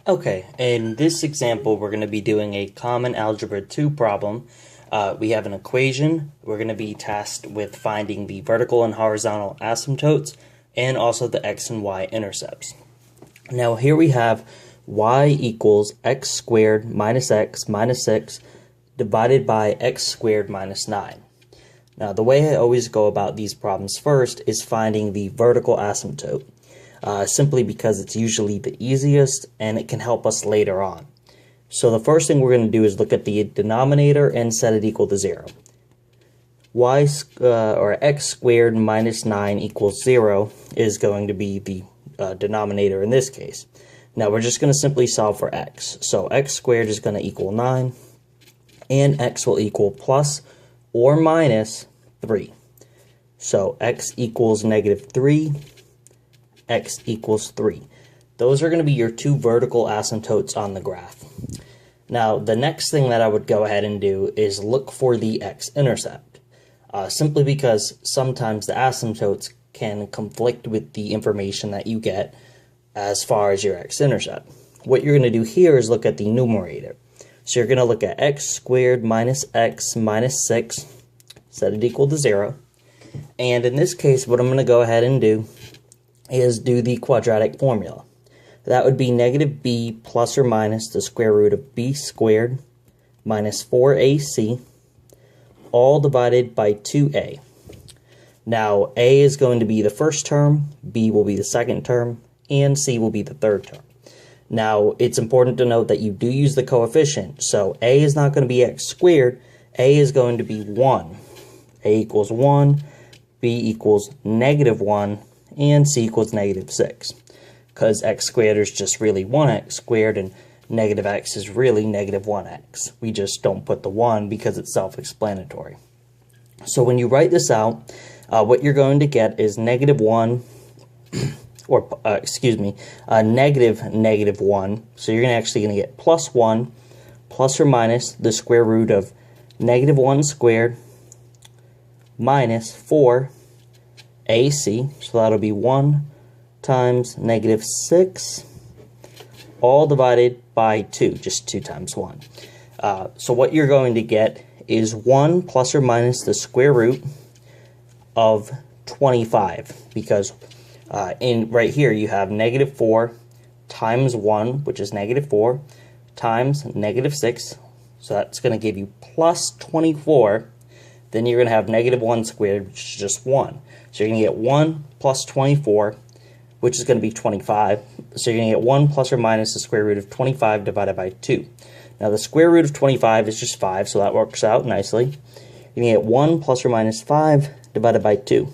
Okay, in this example, we're going to be doing a common Algebra 2 problem. We have an equation. We're going to be tasked with finding the vertical and horizontal asymptotes and also the x and y intercepts. Now here we have y equals x squared minus x minus 6 divided by x squared minus 9. Now the way I always go about these problems first is finding the vertical asymptote. Simply because it's usually the easiest and it can help us later on. So the first thing we're going to do is look at the denominator and set it equal to 0. Or x squared minus 9 equals 0 is going to be the denominator in this case. Now we're just going to simply solve for x. So x squared is going to equal 9 and x will equal plus or minus 3. So x equals negative 3. X equals 3. Those are going to be your two vertical asymptotes on the graph. Now, the next thing that I would go ahead and do is look for the x-intercept, simply because sometimes the asymptotes can conflict with the information that you get as far as your x-intercept. What you're going to do here is look at the numerator. So you're going to look at x squared minus x minus 6, set it equal to 0. And in this case, what I'm going to go ahead and do is do the quadratic formula. That would be negative b plus or minus the square root of b squared minus 4ac all divided by 2a. Now a is going to be the first term, b will be the second term, and c will be the third term. Now it's important to note that you do use the coefficient, so a is not going to be x squared, a is going to be 1. A equals 1, b equals negative 1, and c equals negative 6, because x squared is just really 1x squared and negative x is really negative 1x. We just don't put the 1 because it's self-explanatory. So when you write this out, what you're going to get is negative 1, or negative 1. So you're actually going to get plus 1 plus or minus the square root of negative 1 squared minus 4 AC, so that'll be 1 times negative 6, all divided by 2, just 2 times 1. So what you're going to get is 1 plus or minus the square root of 25, because right here you have negative 4 times 1, which is negative 4, times negative 6, so that's going to give you plus 24. Then you're going to have negative 1 squared, which is just 1. So you're going to get 1 plus 24, which is going to be 25. So you're going to get 1 plus or minus the square root of 25 divided by 2. Now the square root of 25 is just 5, so that works out nicely. You're going to get 1 plus or minus 5 divided by 2.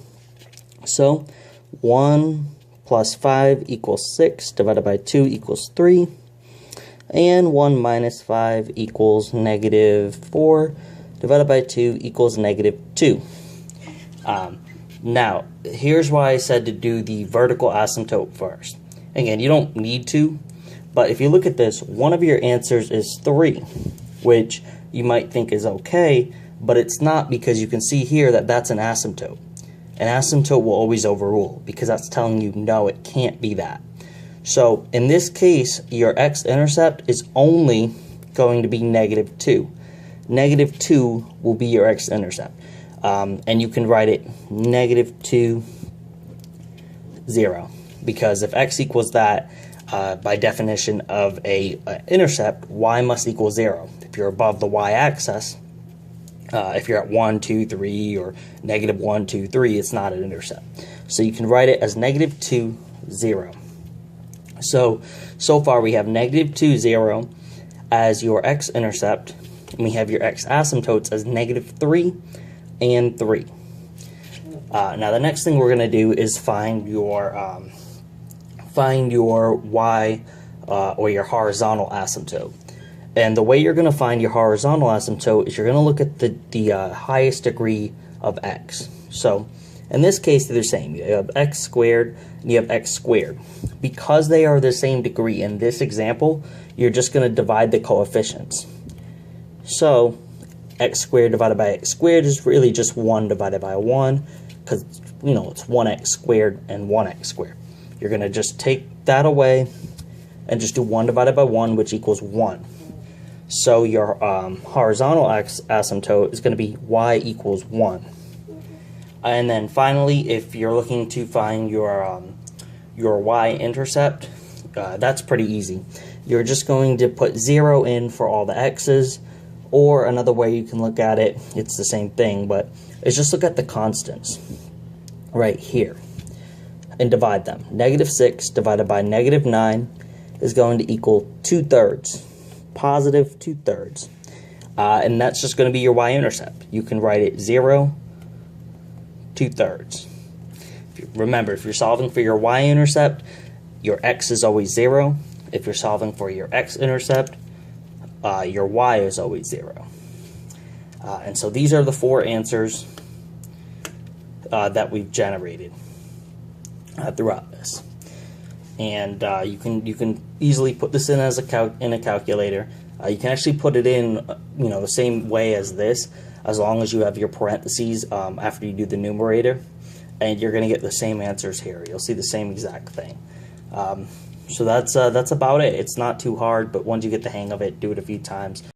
So 1 plus 5 equals 6 divided by 2 equals 3. And 1 minus 5 equals negative 4 divided by 2 equals negative 2. Now, here's why I said to do the vertical asymptote first. Again, you don't need to, but if you look at this, one of your answers is 3, which you might think is okay, but it's not, because you can see here that that's an asymptote. An asymptote will always overrule, because that's telling you, no, it can't be that. So, in this case, your x-intercept is only going to be negative 2. Negative 2 will be your x-intercept. And you can write it negative 2, 0. Because if x equals that, by definition of a intercept, y must equal 0. If you're above the y-axis, if you're at 1, 2, 3, or negative 1, 2, 3, it's not an intercept. So you can write it as negative 2, 0. So far we have negative 2, 0 as your x-intercept, and we have your x-asymptotes as negative 3 and 3. Now the next thing we're going to do is find your y or your horizontal asymptote. And the way you're going to find your horizontal asymptote is you're going to look at the highest degree of x. So in this case they're the same. You have x squared and you have x squared. Because they are the same degree in this example, you're just going to divide the coefficients. So x squared divided by x squared is really just 1 divided by 1, because, it's 1x squared and 1x squared. You're going to just take that away, and just do 1 divided by 1, which equals 1. So your horizontal asymptote is going to be y equals 1. And then finally, if you're looking to find your y-intercept, that's pretty easy. You're just going to put 0 in for all the x's, or another way you can look at it, it's the same thing, but it's just look at the constants right here and divide them. -6 divided by -9 is going to equal 2/3, positive 2/3. And that's just going to be your y-intercept. You can write it 0, 2/3. Remember, if you're solving for your y-intercept, your x is always 0. If you're solving for your x-intercept, your y is always 0. And so these are the 4 answers that we've generated throughout this. And you can easily put this in as in a calculator. You can actually put it in, the same way as this, as long as you have your parentheses after you do the numerator, and you're going to get the same answers here. You'll see the same exact thing. So that's about it. It's not too hard, but once you get the hang of it, do it a few times.